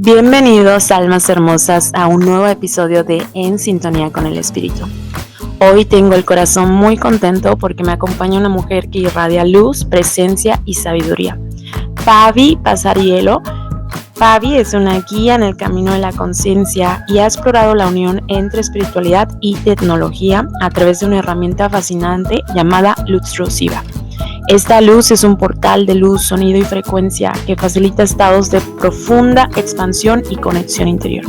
Bienvenidos, almas hermosas, a un nuevo episodio de En Sintonía con el Espíritu. Hoy tengo el corazón muy contento porque me acompaña una mujer que irradia luz, presencia y sabiduría. Fabi Pasariello. Fabi es una guía en el camino de la conciencia y ha explorado la unión entre espiritualidad y tecnología a través de una herramienta fascinante llamada Luz Rosiva. Esta luz es un portal de luz, sonido y frecuencia que facilita estados de profunda expansión y conexión interior.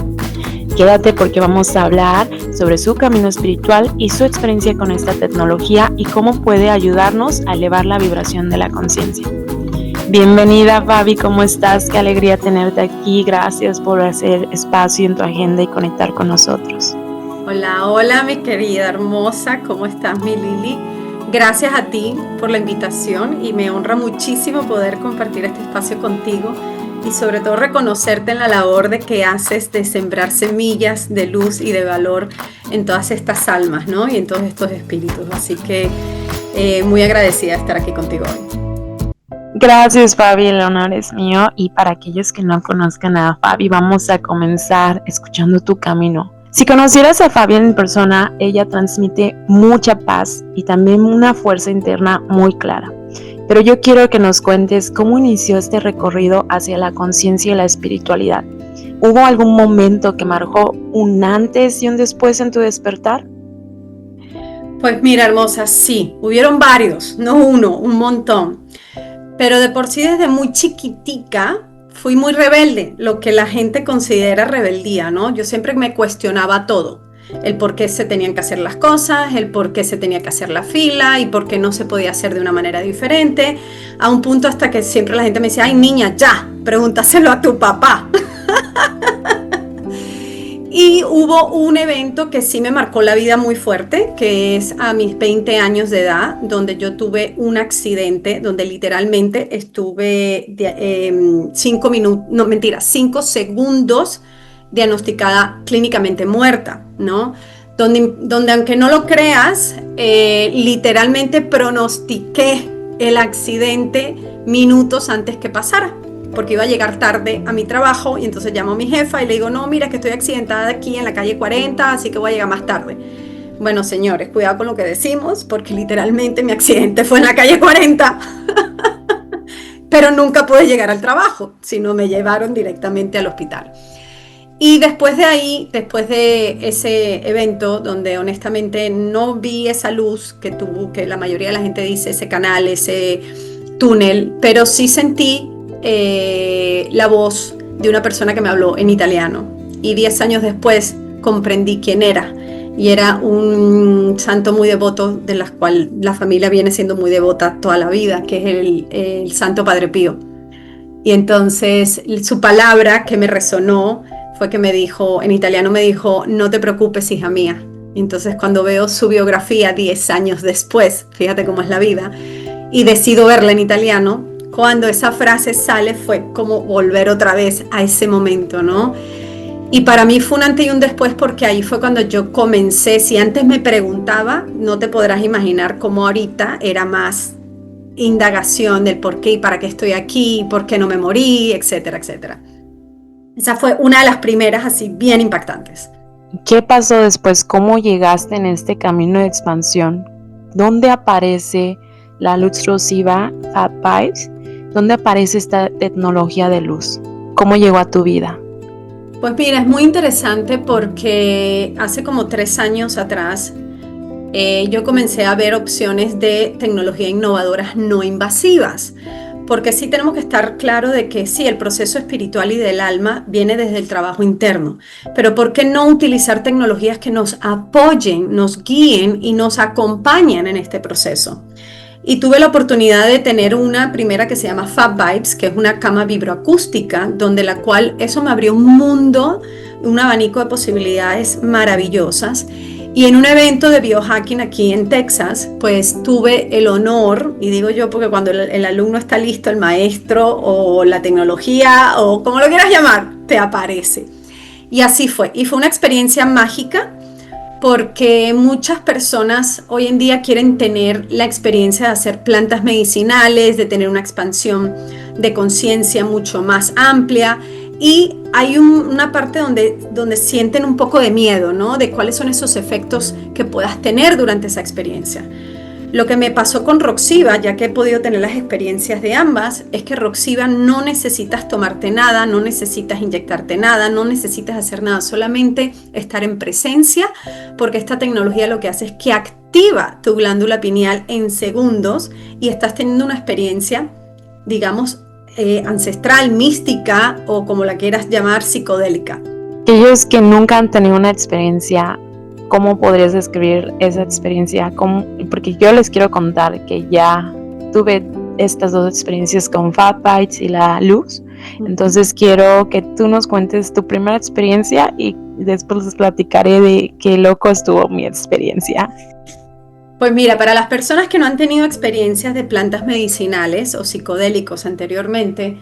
Quédate porque vamos a hablar sobre su camino espiritual y su experiencia con esta tecnología y cómo puede ayudarnos a elevar la vibración de la conciencia. Bienvenida, Fabi, ¿cómo estás? Qué alegría tenerte aquí. Gracias por hacer espacio en tu agenda y conectar con nosotros. Hola, mi querida hermosa, ¿cómo estás, mi Lili? Gracias a ti por la invitación y me honra muchísimo poder compartir este espacio contigo y sobre todo reconocerte en la labor de que haces de sembrar semillas de luz y de valor en todas estas almas, ¿no? Y en todos estos espíritus. Así que muy agradecida de estar aquí contigo hoy. Gracias, Fabi, el honor es mío. Y para aquellos que no conozcan a Fabi, vamos a comenzar escuchando tu camino. Si conocieras a Fabi en persona, ella transmite mucha paz y también una fuerza interna muy clara. Pero yo quiero que nos cuentes cómo inició este recorrido hacia la conciencia y la espiritualidad. ¿Hubo algún momento que marcó un antes y un después en tu despertar? Pues mira, hermosa, sí, hubieron varios, no uno, un montón. Pero de por sí desde muy chiquitica fui muy rebelde, lo que la gente considera rebeldía, ¿no? Yo siempre me cuestionaba todo, el por qué se tenían que hacer las cosas, el por qué se tenía que hacer la fila y por qué no se podía hacer de una manera diferente, a un punto hasta que siempre la gente me decía, ay niña, ya, pregúntaselo a tu papá. Y hubo un evento que sí me marcó la vida muy fuerte, que es a mis 20 años de edad, donde yo tuve un accidente, donde literalmente estuve 5 segundos diagnosticada clínicamente muerta, ¿no? Donde aunque no lo creas, literalmente pronostiqué el accidente minutos antes que pasara, porque iba a llegar tarde a mi trabajo y entonces llamo a mi jefa y le digo, no, mira que estoy accidentada aquí en la calle 40, así que voy a llegar más tarde. Bueno, señores, cuidado con lo que decimos, porque literalmente mi accidente fue en la calle 40, pero nunca pude llegar al trabajo, sino me llevaron directamente al hospital. Y después de ahí, después de ese evento, donde honestamente no vi esa luz que tuvo, que la mayoría de la gente dice, ese canal, ese túnel, pero sí sentí la voz de una persona que me habló en italiano y 10 años después comprendí quién era y era un santo muy devoto de la cual la familia viene siendo muy devota toda la vida, que es el Santo Padre Pío. Y entonces su palabra que me resonó fue que me dijo, en italiano me dijo, no te preocupes, hija mía. Entonces cuando veo su biografía 10 años después, fíjate cómo es la vida, y decido verla en italiano, cuando esa frase sale fue como volver otra vez a ese momento, ¿no? Y para mí fue un antes y un después porque ahí fue cuando yo comencé. Si antes me preguntaba, no te podrás imaginar cómo ahorita era más indagación del por qué y para qué estoy aquí, por qué no me morí, etcétera, etcétera. Esa fue una de las primeras así bien impactantes. ¿Qué pasó después? ¿Cómo llegaste en este camino de expansión? ¿Dónde aparece la Luz Rosiva, Fab Vibes? ¿Dónde aparece esta tecnología de luz? ¿Cómo llegó a tu vida? Pues mira, es muy interesante porque hace como 3 años atrás yo comencé a ver opciones de tecnología innovadoras no invasivas. Porque sí tenemos que estar claro de que sí, el proceso espiritual y del alma viene desde el trabajo interno. Pero ¿por qué no utilizar tecnologías que nos apoyen, nos guíen y nos acompañen en este proceso? Y tuve la oportunidad de tener una primera que se llama Fab Vibes, que es una cama vibroacústica, donde la cual eso me abrió un mundo, un abanico de posibilidades maravillosas. Y en un evento de biohacking aquí en Texas, pues tuve el honor, y digo yo porque cuando el alumno está listo, el maestro o la tecnología o como lo quieras llamar, te aparece. Y así fue. Y fue una experiencia mágica, porque muchas personas hoy en día quieren tener la experiencia de hacer plantas medicinales, de tener una expansión de conciencia mucho más amplia y hay una parte donde sienten un poco de miedo, ¿no? De cuáles son esos efectos que puedas tener durante esa experiencia. Lo que me pasó con Roxiva, ya que he podido tener las experiencias de ambas, es que Roxiva no necesitas tomarte nada, no necesitas inyectarte nada, no necesitas hacer nada, solamente estar en presencia, porque esta tecnología lo que hace es que activa tu glándula pineal en segundos y estás teniendo una experiencia, digamos, ancestral, mística o como la quieras llamar, psicodélica. Aquellos que nunca han tenido una experiencia, ¿cómo podrías describir esa experiencia? Porque yo les quiero contar que ya tuve estas dos experiencias con Fat Bites y la luz. Entonces quiero que tú nos cuentes tu primera experiencia y después les platicaré de qué loco estuvo mi experiencia. Pues mira, para las personas que no han tenido experiencias de plantas medicinales o psicodélicos anteriormente,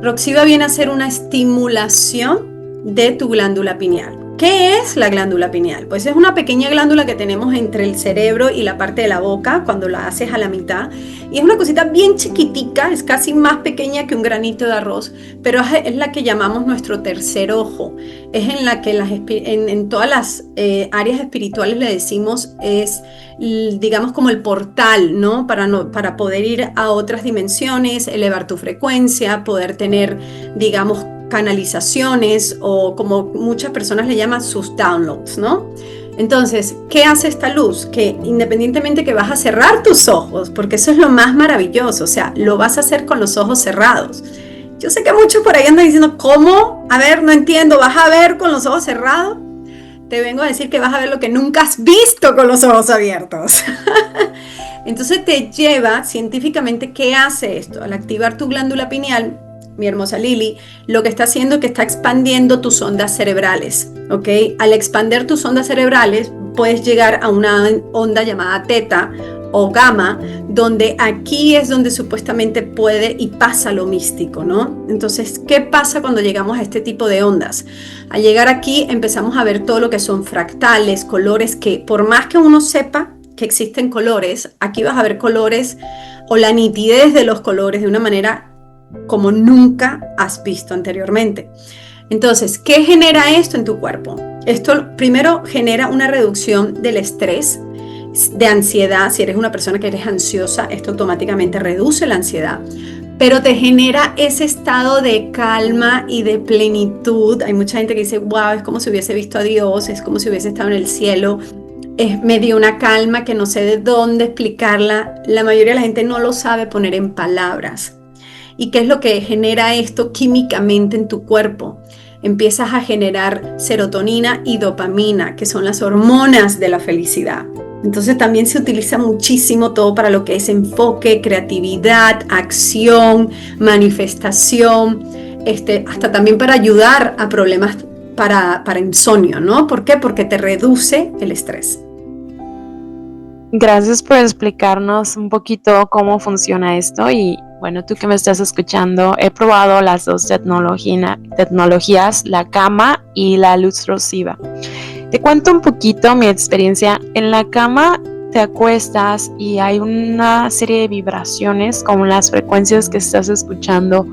Roxiva viene a ser una estimulación de tu glándula pineal. ¿Qué es la glándula pineal? Pues es una pequeña glándula que tenemos entre el cerebro y la parte de la boca cuando la haces a la mitad. Y es una cosita bien chiquitica, es casi más pequeña que un granito de arroz, pero es la que llamamos nuestro tercer ojo. Es en la que en todas las áreas espirituales le decimos es, digamos, como el portal, ¿no? Para poder ir a otras dimensiones, elevar tu frecuencia, poder tener, digamos, canalizaciones o como muchas personas le llaman sus downloads, ¿no? Entonces, ¿qué hace esta luz? Que independientemente que vas a cerrar tus ojos, porque eso es lo más maravilloso, o sea, lo vas a hacer con los ojos cerrados. Yo sé que muchos por ahí andan diciendo, ¿cómo? A ver, no entiendo, ¿vas a ver con los ojos cerrados? Te vengo a decir que vas a ver lo que nunca has visto con los ojos abiertos. Entonces te lleva científicamente, ¿qué hace esto? Al activar tu glándula pineal, mi hermosa Lili, lo que está haciendo es que está expandiendo tus ondas cerebrales, ¿ok? Al expandir tus ondas cerebrales, puedes llegar a una onda llamada teta o gamma, donde aquí es donde supuestamente puede y pasa lo místico, ¿no? Entonces, ¿qué pasa cuando llegamos a este tipo de ondas? Al llegar aquí empezamos a ver todo lo que son fractales, colores que por más que uno sepa que existen colores, aquí vas a ver colores o la nitidez de los colores de una manera como nunca has visto anteriormente. Entonces, ¿qué genera esto en tu cuerpo? Esto primero genera una reducción del estrés, de ansiedad. Si eres una persona que eres ansiosa, esto automáticamente reduce la ansiedad, pero te genera ese estado de calma y de plenitud. Hay mucha gente que dice, wow, es como si hubiese visto a Dios, es como si hubiese estado en el cielo. Me dio una calma que no sé de dónde explicarla. La mayoría de la gente no lo sabe poner en palabras. ¿Y qué es lo que genera esto químicamente en tu cuerpo? Empiezas a generar serotonina y dopamina, que son las hormonas de la felicidad. Entonces también se utiliza muchísimo todo para lo que es enfoque, creatividad, acción, manifestación, hasta también para ayudar a problemas para insomnio, ¿no? ¿Por qué? Porque te reduce el estrés. Gracias por explicarnos un poquito cómo funciona esto y bueno, tú que me estás escuchando, he probado las dos tecnologías, la cama y la luz Roxiva. Te cuento un poquito mi experiencia. En la cama te acuestas y hay una serie de vibraciones como las frecuencias que estás escuchando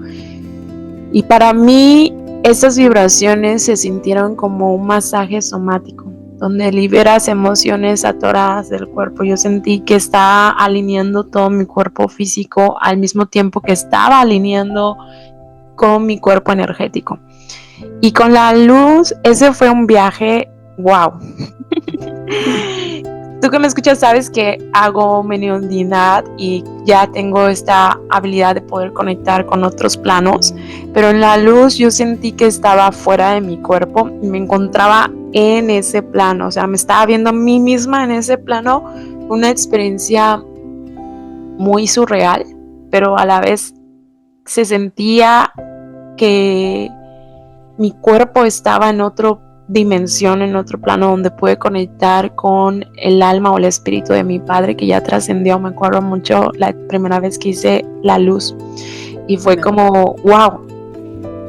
y para mí estas vibraciones se sintieron como un masaje somático, donde liberas emociones atoradas del cuerpo. Yo sentí que estaba alineando todo mi cuerpo físico al mismo tiempo que estaba alineando con mi cuerpo energético. Y con la luz, ese fue un viaje, wow. Tú que me escuchas sabes que hago mediunidad y ya tengo esta habilidad de poder conectar con otros planos, pero en la luz yo sentí que estaba fuera de mi cuerpo y me encontraba en ese plano, o sea, me estaba viendo a mí misma en ese plano, una experiencia muy surreal, pero a la vez se sentía que mi cuerpo estaba en otra dimensión, en otro plano donde pude conectar con el alma o el espíritu de mi padre que ya trascendió. Me acuerdo mucho la primera vez que hice la luz y fue como wow,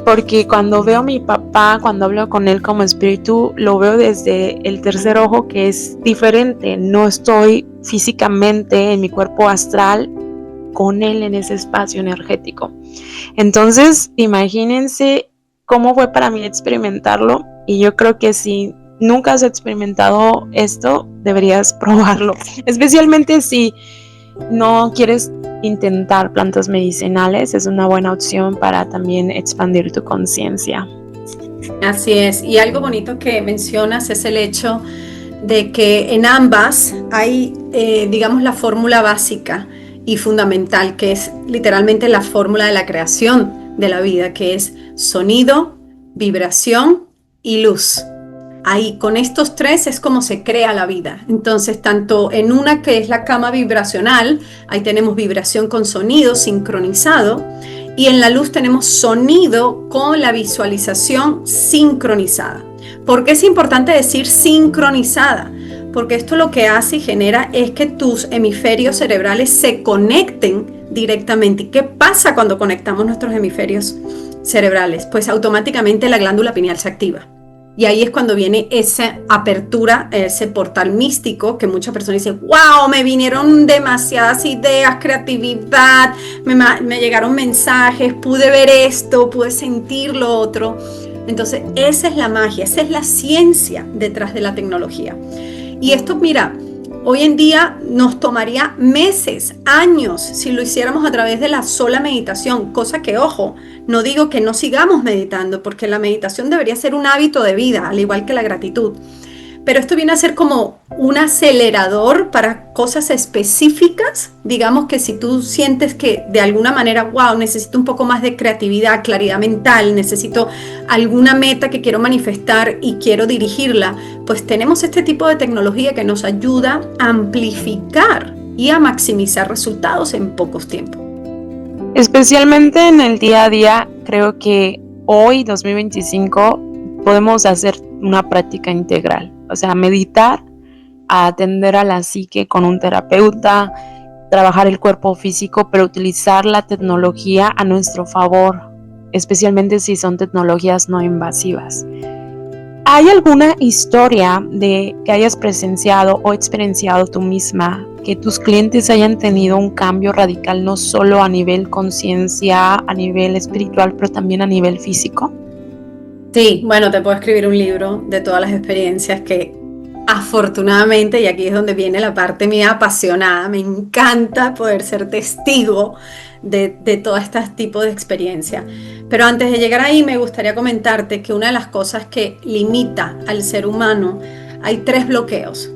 porque cuando veo a mi papá, cuando hablo con él como espíritu, lo veo desde el tercer ojo, que es diferente. No estoy físicamente en mi cuerpo astral con él en ese espacio energético. Entonces imagínense cómo fue para mí experimentarlo, y yo creo que si nunca has experimentado esto, deberías probarlo, especialmente si no quieres intentar plantas medicinales. Es una buena opción para también expandir tu conciencia. Así es, y algo bonito que mencionas es el hecho de que en ambas hay, digamos, la fórmula básica y fundamental, que es literalmente la fórmula de la creación de la vida, que es sonido, vibración y luz. Ahí, con estos tres es como se crea la vida. Entonces, tanto en una que es la cama vibracional, ahí tenemos vibración con sonido sincronizado, y en la luz tenemos sonido con la visualización sincronizada. ¿Por qué es importante decir sincronizada? Porque esto lo que hace y genera es que tus hemisferios cerebrales se conecten directamente. ¿Y qué pasa cuando conectamos nuestros hemisferios cerebrales? Pues automáticamente la glándula pineal se activa. Y ahí es cuando viene esa apertura, ese portal místico, que muchas personas dicen, wow, me vinieron demasiadas ideas, creatividad, me llegaron mensajes, pude ver esto, pude sentir lo otro. Entonces, esa es la magia, esa es la ciencia detrás de la tecnología. Y esto, mira, hoy en día nos tomaría meses, años, si lo hiciéramos a través de la sola meditación, cosa que, ojo, no digo que no sigamos meditando, porque la meditación debería ser un hábito de vida, al igual que la gratitud. Pero esto viene a ser como un acelerador para cosas específicas. Digamos que si tú sientes que de alguna manera, wow, necesito un poco más de creatividad, claridad mental, necesito alguna meta que quiero manifestar y quiero dirigirla, pues tenemos este tipo de tecnología que nos ayuda a amplificar y a maximizar resultados en pocos tiempos. Especialmente en el día a día, creo que hoy, 2025, podemos hacer una práctica integral. O sea, meditar, atender a la psique con un terapeuta, trabajar el cuerpo físico, pero utilizar la tecnología a nuestro favor, especialmente si son tecnologías no invasivas. ¿Hay alguna historia de que hayas presenciado o experienciado tú misma, que tus clientes hayan tenido un cambio radical, no solo a nivel conciencia, a nivel espiritual, pero también a nivel físico? Sí, bueno, te puedo escribir un libro de todas las experiencias que afortunadamente, y aquí es donde viene la parte mía apasionada, me encanta poder ser testigo de todo este tipo de experiencia. Pero antes de llegar ahí, me gustaría comentarte que una de las cosas que limita al ser humano, hay tres bloqueos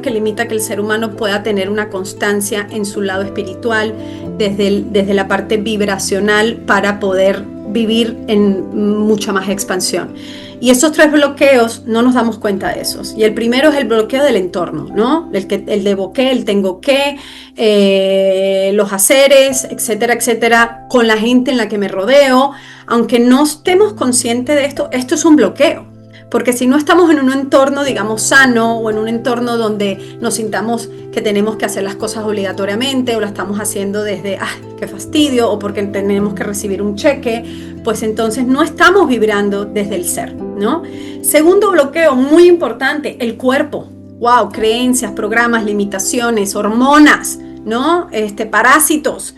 que limita que el ser humano pueda tener una constancia en su lado espiritual, desde la parte vibracional, para poder vivir en mucha más expansión. Y esos tres bloqueos no nos damos cuenta de esos. Y el primero es el bloqueo del entorno, ¿no? El debo que, el tengo que, los haceres, etcétera, etcétera, con la gente en la que me rodeo. Aunque no estemos conscientes de esto, esto es un bloqueo. Porque si no estamos en un entorno, digamos, sano, o en un entorno donde nos sintamos que tenemos que hacer las cosas obligatoriamente, o lo estamos haciendo desde, qué fastidio, o porque tenemos que recibir un cheque, pues entonces no estamos vibrando desde el ser, ¿no? Segundo bloqueo, muy importante, el cuerpo. Wow, creencias, programas, limitaciones, hormonas, ¿no? Parásitos,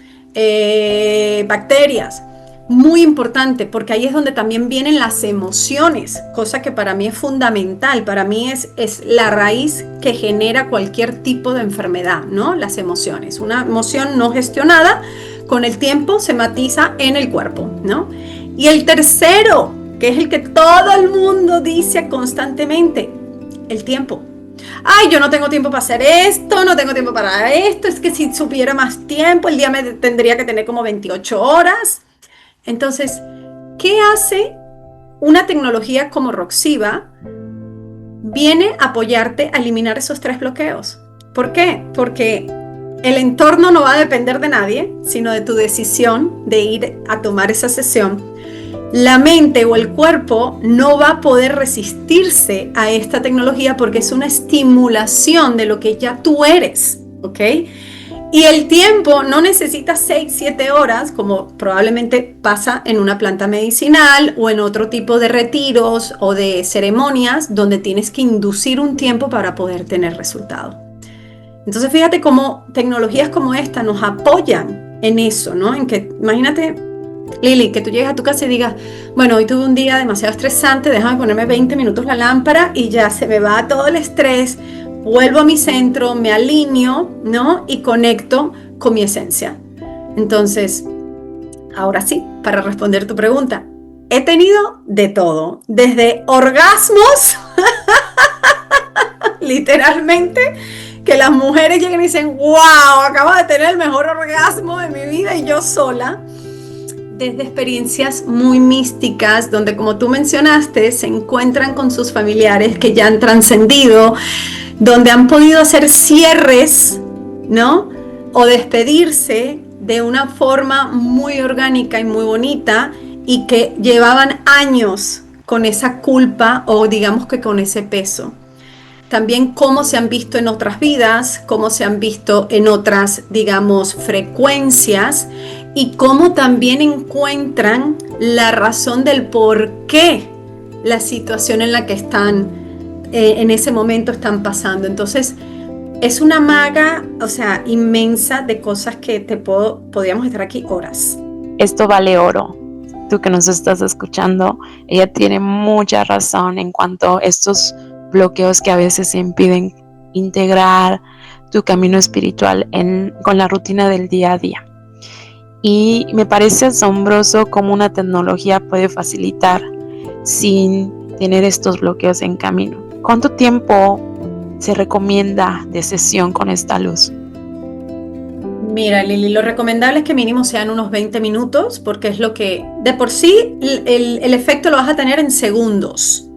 bacterias. Muy importante, porque ahí es donde también vienen las emociones, cosa que para mí es fundamental. Para mí es la raíz que genera cualquier tipo de enfermedad, ¿no? Las emociones. Una emoción no gestionada, con el tiempo se matiza en el cuerpo, ¿no? Y el tercero, que es el que todo el mundo dice constantemente, el tiempo. Ay, yo no tengo tiempo para hacer esto, no tengo tiempo para esto, es que si supiera más tiempo, el día me tendría que tener como 28 horas. Entonces, ¿qué hace una tecnología como Roxiva? Viene a apoyarte a eliminar esos tres bloqueos. ¿Por qué? Porque el entorno no va a depender de nadie, sino de tu decisión de ir a tomar esa sesión. La mente o el cuerpo no va a poder resistirse a esta tecnología porque es una estimulación de lo que ya tú eres, ¿ok? Y el tiempo no necesita 6, 7 horas, como probablemente pasa en una planta medicinal o en otro tipo de retiros o de ceremonias donde tienes que inducir un tiempo para poder tener resultado. Entonces fíjate cómo tecnologías como esta nos apoyan en eso, ¿no? En que, imagínate, Lili, que tú llegues a tu casa y digas, bueno, hoy tuve un día demasiado estresante, déjame ponerme 20 minutos la lámpara y ya se me va todo el estrés, vuelvo a mi centro, me alineo, ¿no? Y conecto con mi esencia. Entonces, ahora sí, para responder tu pregunta, he tenido de todo, desde orgasmos, literalmente, que las mujeres llegan y dicen, wow, acabo de tener el mejor orgasmo de mi vida y yo sola, desde experiencias muy místicas, donde como tú mencionaste, se encuentran con sus familiares que ya han trascendido, donde han podido hacer cierres, ¿no? O despedirse de una forma muy orgánica y muy bonita y que llevaban años con esa culpa o digamos que con ese peso. También cómo se han visto en otras vidas, cómo se han visto en otras, digamos, frecuencias y cómo también encuentran la razón del por qué la situación en la que están, en ese momento están pasando. Entonces, es una maga, o sea, inmensa de cosas que podríamos estar aquí horas. Esto vale oro. Tú que nos estás escuchando, ella tiene mucha razón en cuanto a estos bloqueos que a veces impiden integrar tu camino espiritual con la rutina del día a día. Y me parece asombroso cómo una tecnología puede facilitar sin tener estos bloqueos en camino. ¿Cuánto tiempo se recomienda de sesión con esta luz? Mira, Lili, lo recomendable es que mínimo sean unos 20 minutos, porque es lo que, de por sí, el efecto lo vas a tener en segundos.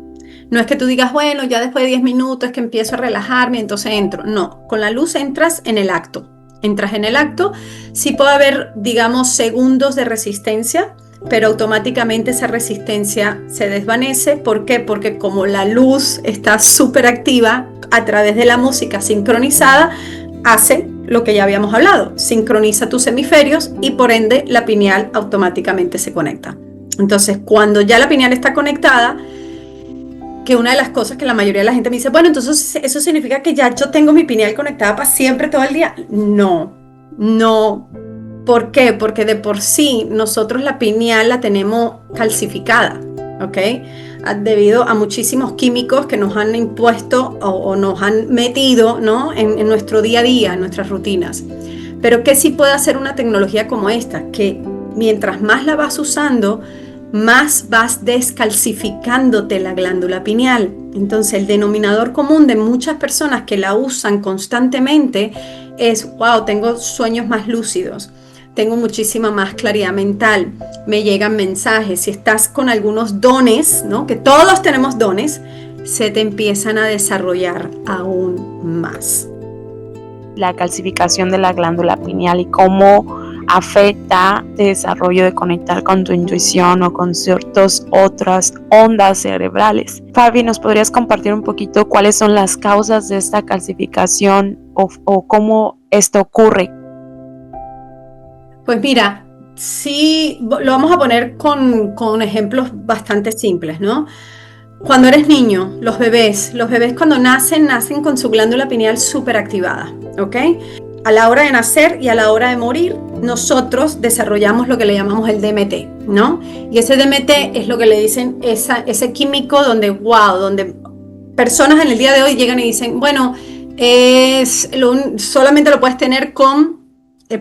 No es que tú digas, bueno, ya después de 10 minutos es que empiezo a relajarme y entonces entro. No, con la luz entras en el acto. Entras en el acto, sí puede haber, digamos, segundos de resistencia, pero automáticamente esa resistencia se desvanece. ¿Por qué? Porque como la luz está súper activa a través de la música sincronizada, hace lo que ya habíamos hablado, sincroniza tus hemisferios y por ende la pineal automáticamente se conecta. Entonces, cuando ya la pineal está conectada, que una de las cosas que la mayoría de la gente me dice, bueno, entonces eso significa que ya yo tengo mi pineal conectada para siempre todo el día. No. ¿Por qué? Porque de por sí nosotros la pineal la tenemos calcificada, ¿ok? Debido a muchísimos químicos que nos han impuesto o nos han metido, ¿no? en nuestro día a día, en nuestras rutinas. Pero ¿qué sí puede hacer una tecnología como esta? Que mientras más la vas usando, más vas descalcificándote la glándula pineal. Entonces el denominador común de muchas personas que la usan constantemente es, wow, tengo sueños más lúcidos, tengo muchísima más claridad mental, me llegan mensajes. Si estás con algunos dones, ¿no? Que todos tenemos dones, se te empiezan a desarrollar aún más. La calcificación de la glándula pineal y cómo afecta el desarrollo de conectar con tu intuición o con ciertas otras ondas cerebrales. Fabi, ¿nos podrías compartir un poquito cuáles son las causas de esta calcificación o cómo esto ocurre? Pues mira, sí, lo vamos a poner con ejemplos bastante simples, ¿no? Cuando eres niño, los bebés cuando nacen con su glándula pineal súper activada, ¿ok? A la hora de nacer y a la hora de morir, nosotros desarrollamos lo que le llamamos el DMT, ¿no? Y ese DMT es lo que le dicen ese químico donde personas en el día de hoy llegan y dicen, bueno, solamente lo puedes tener con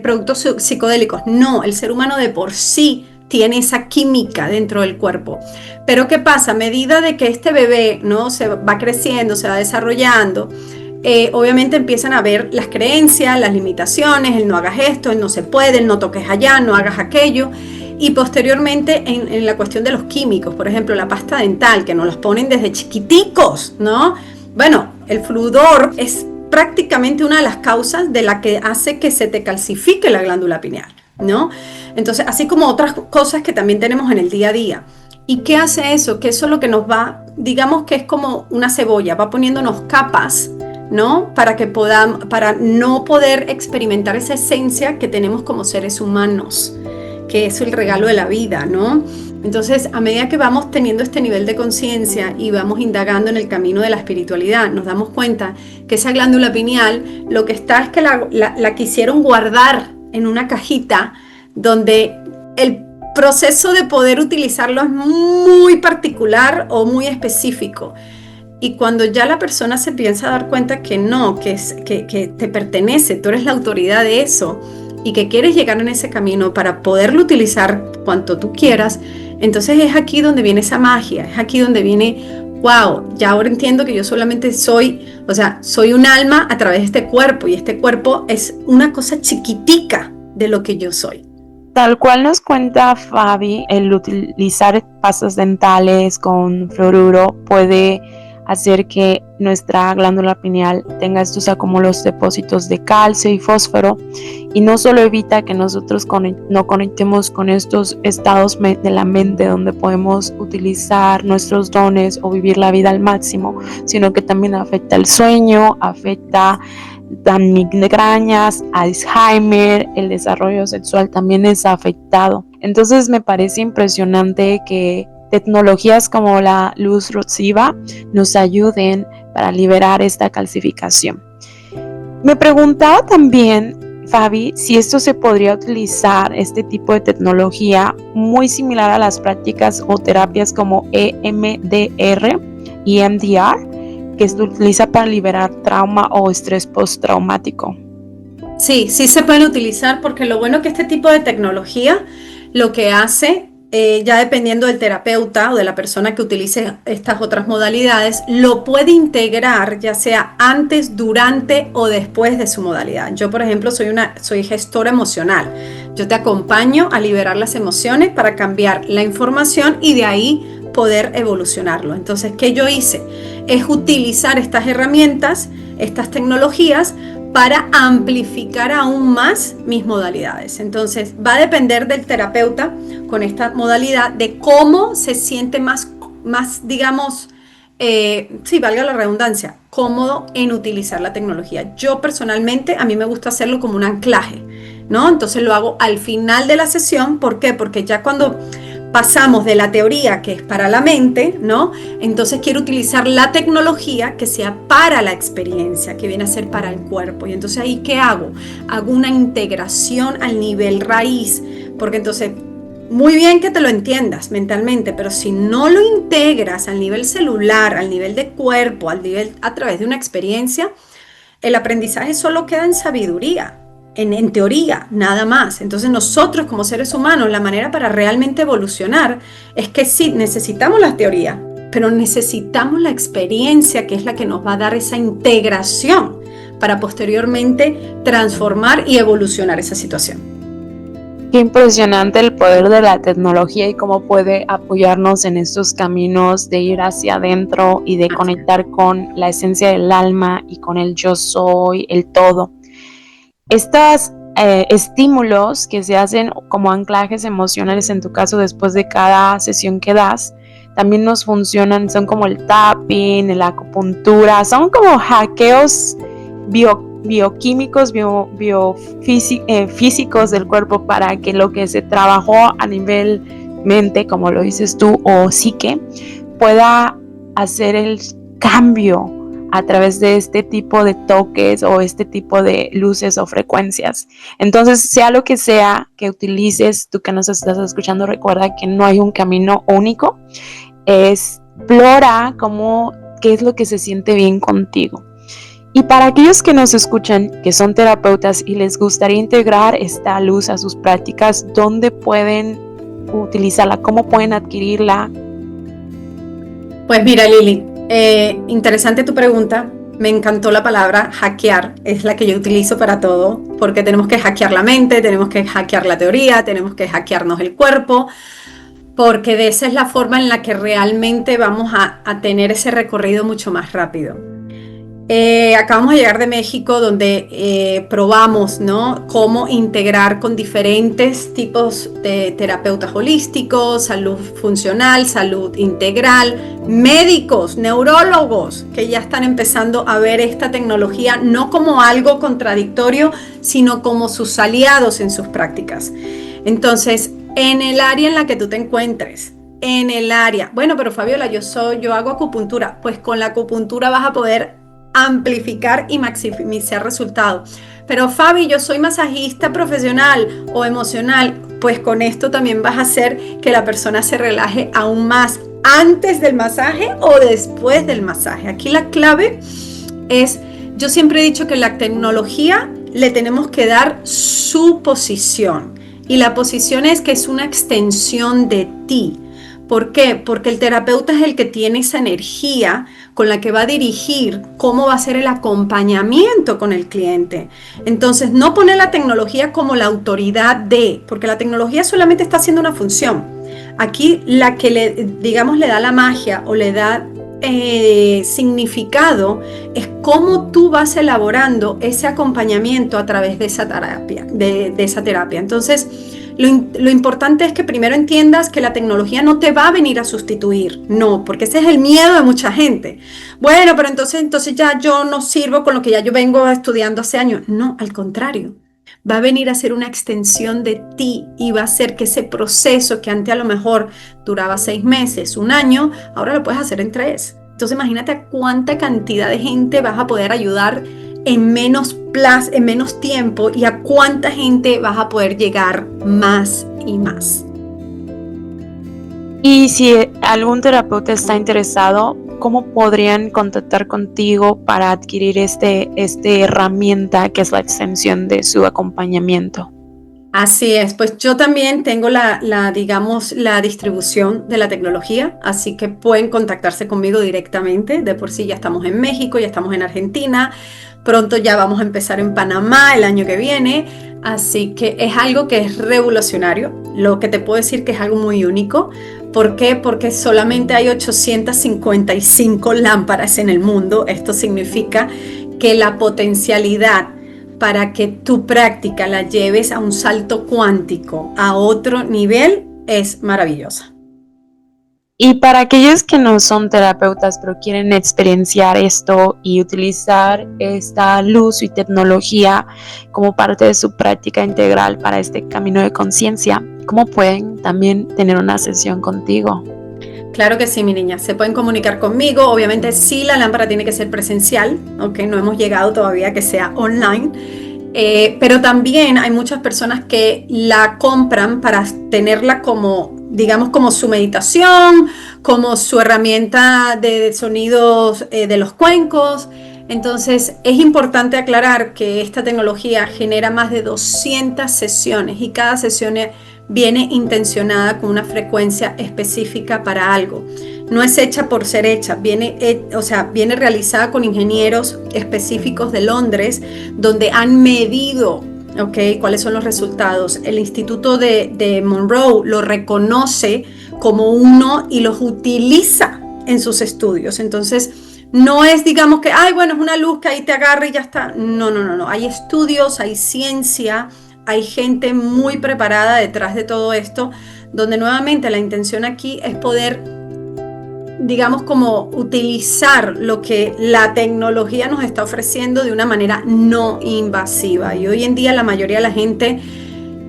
productos psicodélicos. No, el ser humano de por sí tiene esa química dentro del cuerpo. Pero ¿qué pasa? A medida de que este bebé, ¿no? se va creciendo, se va desarrollando, obviamente empiezan a ver las creencias, las limitaciones, el no hagas esto, el no se puede, el no toques allá, no hagas aquello. Y posteriormente en la cuestión de los químicos, por ejemplo, la pasta dental, que nos los ponen desde chiquiticos, ¿no? Bueno, el flúor es prácticamente una de las causas de la que hace que se te calcifique la glándula pineal, ¿no? Entonces, así como otras cosas que también tenemos en el día a día. ¿Y qué hace eso? Que eso es lo que nos va, digamos que es como una cebolla, va poniéndonos capas, ¿no? Para no poder experimentar esa esencia que tenemos como seres humanos, que es el regalo de la vida, ¿no? Entonces, a medida que vamos teniendo este nivel de conciencia y vamos indagando en el camino de la espiritualidad, nos damos cuenta que esa glándula pineal, lo que está es que la quisieron guardar en una cajita donde proceso de poder utilizarlo es muy particular o muy específico. Y cuando ya la persona se piensa a dar cuenta que no, que te pertenece, tú eres la autoridad de eso y que quieres llegar en ese camino para poderlo utilizar cuanto tú quieras, entonces es aquí donde viene esa magia, es aquí donde viene, wow, ya ahora entiendo que yo solamente soy un alma a través de este cuerpo y este cuerpo es una cosa chiquitica de lo que yo soy. Tal cual nos cuenta Fabi, el utilizar pastas dentales con fluoruro puede hacer que nuestra glándula pineal tenga estos acúmulos depósitos de calcio y fósforo, y no solo evita que nosotros no conectemos con estos estados de la mente donde podemos utilizar nuestros dones o vivir la vida al máximo, sino que también afecta el sueño, afecta migrañas, Alzheimer, el desarrollo sexual también es afectado. Entonces me parece impresionante que tecnologías como la luz roxiva nos ayuden para liberar esta calcificación. Me preguntaba también, Fabi, si esto se podría utilizar, este tipo de tecnología, muy similar a las prácticas o terapias como EMDR y MDR, que se utiliza para liberar trauma o estrés postraumático. Sí, sí se pueden utilizar porque lo bueno que este tipo de tecnología lo que hace, ya dependiendo del terapeuta o de la persona que utilice estas otras modalidades, lo puede integrar ya sea antes, durante o después de su modalidad. Yo, por ejemplo, soy gestora emocional. Yo te acompaño a liberar las emociones para cambiar la información y de ahí poder evolucionarlo. Entonces, ¿qué yo hice? Es utilizar estas herramientas, estas tecnologías, para amplificar aún más mis modalidades. Entonces, va a depender del terapeuta con esta modalidad de cómo se siente más digamos, sí, valga la redundancia, cómodo en utilizar la tecnología. Yo personalmente, a mí me gusta hacerlo como un anclaje, ¿no? Entonces lo hago al final de la sesión. ¿Por qué? Porque ya cuando pasamos de la teoría que es para la mente, ¿no? Entonces quiero utilizar la tecnología que sea para la experiencia, que viene a ser para el cuerpo. Y entonces ahí, ¿qué hago? Hago una integración al nivel raíz, porque entonces, muy bien que te lo entiendas mentalmente, pero si no lo integras al nivel celular, al nivel de cuerpo, al nivel a través de una experiencia, el aprendizaje solo queda en sabiduría. En teoría, nada más. Entonces nosotros como seres humanos, la manera para realmente evolucionar es que sí, necesitamos la teoría, pero necesitamos la experiencia, que es la que nos va a dar esa integración para posteriormente transformar y evolucionar esa situación. Qué impresionante el poder de la tecnología y cómo puede apoyarnos en estos caminos de ir hacia adentro y de conectar con la esencia del alma y con el yo soy, el todo. Estos estímulos que se hacen como anclajes emocionales, en tu caso después de cada sesión que das, también nos funcionan, son como el tapping, la acupuntura, son como hackeos bioquímicos, físicos del cuerpo para que lo que se trabajó a nivel mente, como lo dices tú, o psique, pueda hacer el cambio a través de este tipo de toques o este tipo de luces o frecuencias. Entonces, sea lo que sea que utilices, tú que nos estás escuchando, recuerda que no hay un camino único. Explora qué es lo que se siente bien contigo. Y para aquellos que nos escuchan, que son terapeutas y les gustaría integrar esta luz a sus prácticas, ¿dónde pueden utilizarla? ¿Cómo pueden adquirirla? Pues mira, Lili, interesante tu pregunta. Me encantó la palabra hackear, es la que yo utilizo para todo, porque tenemos que hackear la mente, tenemos que hackear la teoría, tenemos que hackearnos el cuerpo, porque de esa es la forma en la que realmente vamos a tener ese recorrido mucho más rápido. Acabamos de llegar de México, donde probamos, ¿no?, cómo integrar con diferentes tipos de terapeutas holísticos, salud funcional, salud integral, médicos, neurólogos, que ya están empezando a ver esta tecnología no como algo contradictorio, sino como sus aliados en sus prácticas. Entonces, en el área en la que tú te encuentres, en el área, bueno, pero Fabiola, yo hago acupuntura, pues con la acupuntura vas a poder amplificar y maximizar resultados. Pero Fabi, yo soy masajista profesional o emocional, pues con esto también vas a hacer que la persona se relaje aún más antes del masaje o después del masaje. Aquí la clave es, yo siempre he dicho que la tecnología le tenemos que dar su posición, y la posición es que es una extensión de ti. ¿Por qué? Porque el terapeuta es el que tiene esa energía con la que va a dirigir cómo va a ser el acompañamiento con el cliente. Entonces, no poner la tecnología como la autoridad de, porque la tecnología solamente está haciendo una función. Aquí la que le da la magia o le da significado es cómo tú vas elaborando ese acompañamiento a través de esa terapia. Entonces, lo importante es que primero entiendas que la tecnología no te va a venir a sustituir, no, porque ese es el miedo de mucha gente. Bueno, pero entonces ya yo no sirvo con lo que ya yo vengo estudiando hace años. No, al contrario, va a venir a ser una extensión de ti y va a hacer que ese proceso que antes a lo mejor duraba 6 meses, 1 año, ahora lo puedes hacer en 3. Entonces imagínate a cuánta cantidad de gente vas a poder ayudar en menos tiempo, y a cuánta gente vas a poder llegar más y más. Y si algún terapeuta está interesado, ¿cómo podrían contactar contigo para adquirir esta herramienta que es la extensión de su acompañamiento? Así es, pues yo también tengo la distribución de la tecnología, así que pueden contactarse conmigo directamente. De por sí ya estamos en México, ya estamos en Argentina, pronto ya vamos a empezar en Panamá el año que viene, así que es algo que es revolucionario. Lo que te puedo decir que es algo muy único. ¿Por qué? Porque solamente hay 855 lámparas en el mundo. Esto significa que la potencialidad para que tu práctica la lleves a un salto cuántico, a otro nivel, es maravillosa. Y para aquellos que no son terapeutas pero quieren experienciar esto y utilizar esta luz y tecnología como parte de su práctica integral para este camino de conciencia, ¿cómo pueden también tener una sesión contigo? Claro que sí, mi niña, se pueden comunicar conmigo. Obviamente sí, la lámpara tiene que ser presencial, aunque no hemos llegado todavía a que sea online, pero también hay muchas personas que la compran para tenerla como, digamos, como su meditación, como su herramienta de sonidos de los cuencos. Entonces es importante aclarar que esta tecnología genera más de 200 sesiones, y cada sesión viene intencionada con una frecuencia específica para algo. No es hecha por ser hecha, viene realizada con ingenieros específicos de Londres, donde han medido, cuáles son los resultados. El Instituto de Monroe lo reconoce como uno y los utiliza en sus estudios. Entonces, no es, digamos, que, es una luz que ahí te agarra y ya está. No. Hay estudios, hay ciencia, hay gente muy preparada detrás de todo esto, donde nuevamente la intención aquí es poder, digamos, como utilizar lo que la tecnología nos está ofreciendo de una manera no invasiva. Y hoy en día la mayoría de la gente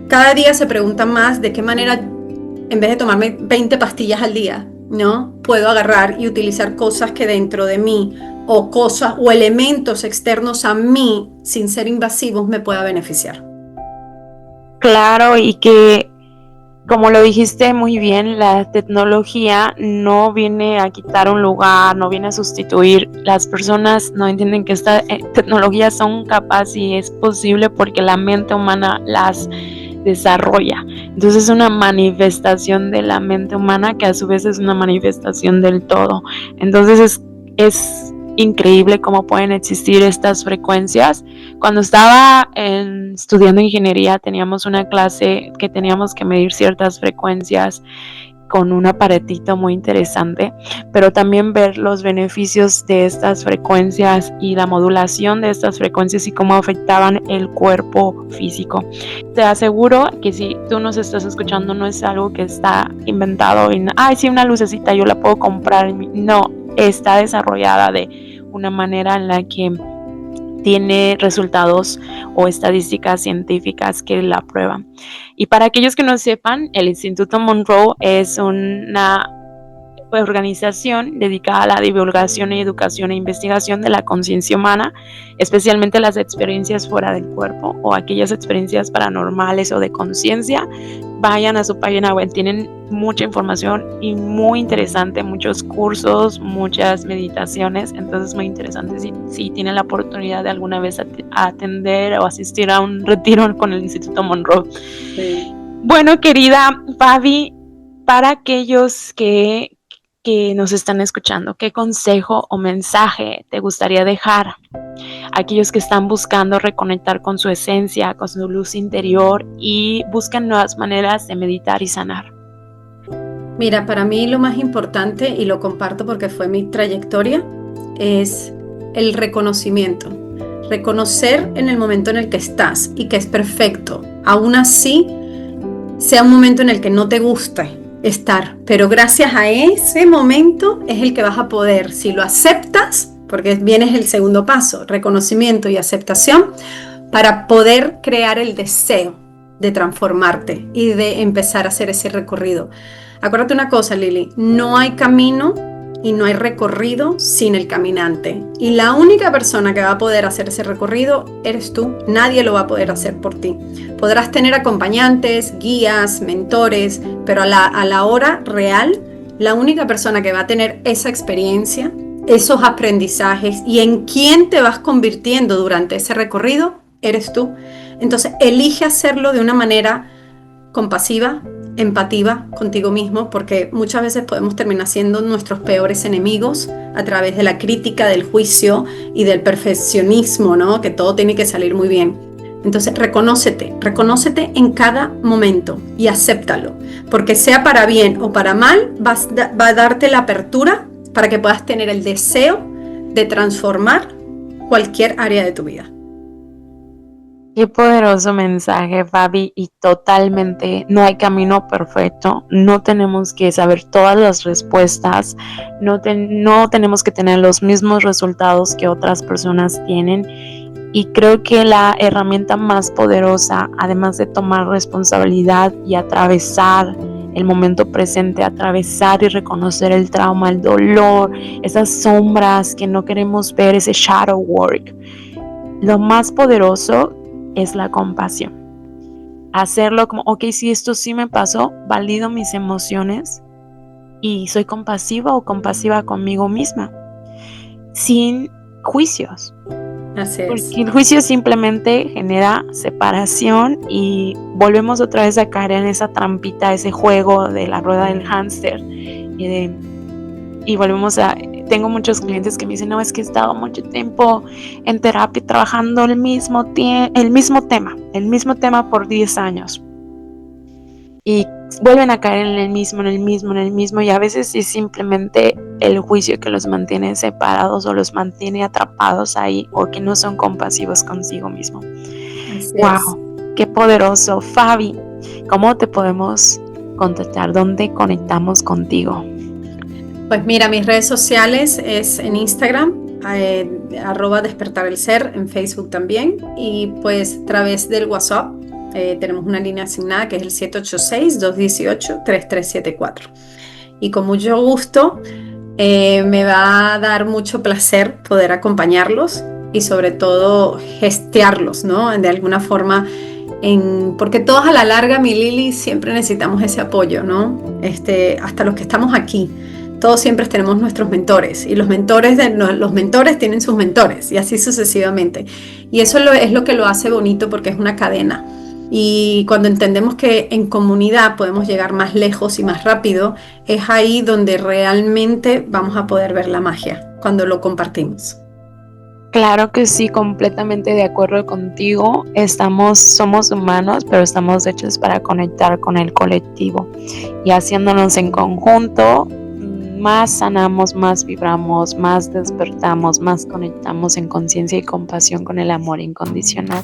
cada día se pregunta más de qué manera, en vez de tomarme 20 pastillas al día, ¿no?, puedo agarrar y utilizar cosas que dentro de mí, o cosas o elementos externos a mí, sin ser invasivos, me pueda beneficiar. Claro, y que, como lo dijiste muy bien, la tecnología no viene a quitar un lugar, no viene a sustituir. Las personas no entienden que esta tecnología son capaces y es posible porque la mente humana las desarrolla. Entonces es una manifestación de la mente humana que a su vez es una manifestación del todo. Entonces es increíble cómo pueden existir estas frecuencias. Cuando estaba estudiando ingeniería, teníamos una clase que teníamos que medir ciertas frecuencias con un aparatito muy interesante, pero también ver los beneficios de estas frecuencias y la modulación de estas frecuencias y cómo afectaban el cuerpo físico. Te aseguro que si tú nos estás escuchando, no es algo que está inventado y sí, una lucecita yo la puedo comprar. No, está desarrollada de una manera en la que tiene resultados o estadísticas científicas que la prueban. Y para aquellos que no sepan, el Instituto Monroe es una organización dedicada a la divulgación y educación e investigación de la conciencia humana, especialmente las experiencias fuera del cuerpo o aquellas experiencias paranormales o de conciencia, vayan a su página web, tienen mucha información y muy interesante, muchos cursos, muchas meditaciones, entonces muy interesante si tienen la oportunidad de alguna vez atender o asistir a un retiro con el Instituto Monroe. Sí. Bueno, querida Fabi, para aquellos que nos están escuchando, ¿qué consejo o mensaje te gustaría dejar? Aquellos que están buscando reconectar con su esencia, con su luz interior y buscan nuevas maneras de meditar y sanar. Mira, para mí lo más importante, y lo comparto porque fue mi trayectoria, es el reconocimiento. Reconocer en el momento en el que estás y que es perfecto. Aún así, sea un momento en el que no te guste estar, pero gracias a ese momento es el que vas a poder, si lo aceptas, porque viene el segundo paso, reconocimiento y aceptación, para poder crear el deseo de transformarte y de empezar a hacer ese recorrido. Acuérdate una cosa, Lili, no hay camino y no hay recorrido sin el caminante. Y la única persona que va a poder hacer ese recorrido eres tú. Nadie lo va a poder hacer por ti. Podrás tener acompañantes, guías, mentores, pero a la hora real, la única persona que va a tener esa experiencia, esos aprendizajes y en quién te vas convirtiendo durante ese recorrido, eres tú. Entonces, elige hacerlo de una manera compasiva, empativa contigo mismo, porque muchas veces podemos terminar siendo nuestros peores enemigos a través de la crítica, del juicio y del perfeccionismo, ¿no? Que todo tiene que salir muy bien. Entonces, reconócete en cada momento y acéptalo, porque sea para bien o para mal, va a darte la apertura para que puedas tener el deseo de transformar cualquier área de tu vida. Qué poderoso mensaje, Fabi, y totalmente no hay camino perfecto, no tenemos que saber todas las respuestas, no tenemos que tener los mismos resultados que otras personas tienen, y creo que la herramienta más poderosa, además de tomar responsabilidad y atravesar el momento presente, atravesar y reconocer el trauma, el dolor, esas sombras que no queremos ver, ese shadow work, lo más poderoso es la compasión. Hacerlo como, ok, si esto sí me pasó, valido mis emociones y soy compasiva o compasiva conmigo misma, sin juicios. Así es. Porque el juicio simplemente genera separación y volvemos otra vez a caer en esa trampita, ese juego de la rueda del hámster. Y volvemos a... Tengo muchos clientes que me dicen, no, es que he estado mucho tiempo en terapia trabajando el mismo tema por 10 años. Y vuelven a caer en el mismo, y a veces es simplemente el juicio que los mantiene separados o los mantiene atrapados ahí, o que no son compasivos consigo mismo. Wow, qué poderoso. Fabi, ¿cómo te podemos contactar? ¿Dónde conectamos contigo? Pues mira, mis redes sociales es en Instagram, @despertar el ser, en Facebook también, y pues a través del WhatsApp tenemos una línea asignada que es el 786-218-3374. Y con mucho gusto me va a dar mucho placer poder acompañarlos y sobre todo gestearlos, ¿no? De alguna forma, porque todos a la larga, mi Lili, siempre necesitamos ese apoyo, ¿no? Hasta los que estamos aquí. Todos siempre tenemos nuestros mentores y los mentores tienen sus mentores y así sucesivamente. Y eso es lo que lo hace bonito, porque es una cadena. Y cuando entendemos que en comunidad podemos llegar más lejos y más rápido, es ahí donde realmente vamos a poder ver la magia, cuando lo compartimos. Claro que sí, completamente de acuerdo contigo. Somos humanos, pero estamos hechos para conectar con el colectivo. Y haciéndonos en conjunto, más sanamos, más vibramos, más despertamos, más conectamos en conciencia y compasión con el amor incondicional.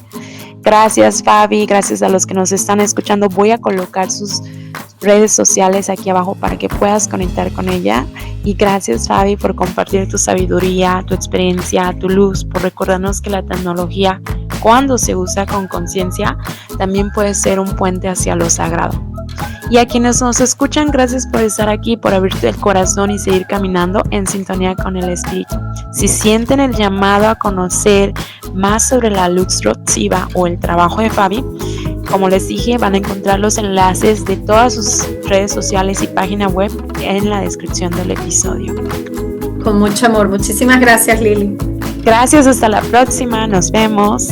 Gracias, Fabi, gracias a los que nos están escuchando. Voy a colocar sus redes sociales aquí abajo para que puedas conectar con ella. Y gracias, Fabi, por compartir tu sabiduría, tu experiencia, tu luz, por recordarnos que la tecnología, cuando se usa con conciencia, también puede ser un puente hacia lo sagrado. Y a quienes nos escuchan, gracias por estar aquí, por abrirte el corazón y seguir caminando en sintonía con el espíritu. Si sienten el llamado a conocer más sobre la luz Trotziva o el trabajo de Fabi, Como les dije, van a encontrar los enlaces de todas sus redes sociales y página web en la descripción del episodio. Con mucho amor. Muchísimas gracias, Lili. Gracias, hasta la próxima. Nos vemos.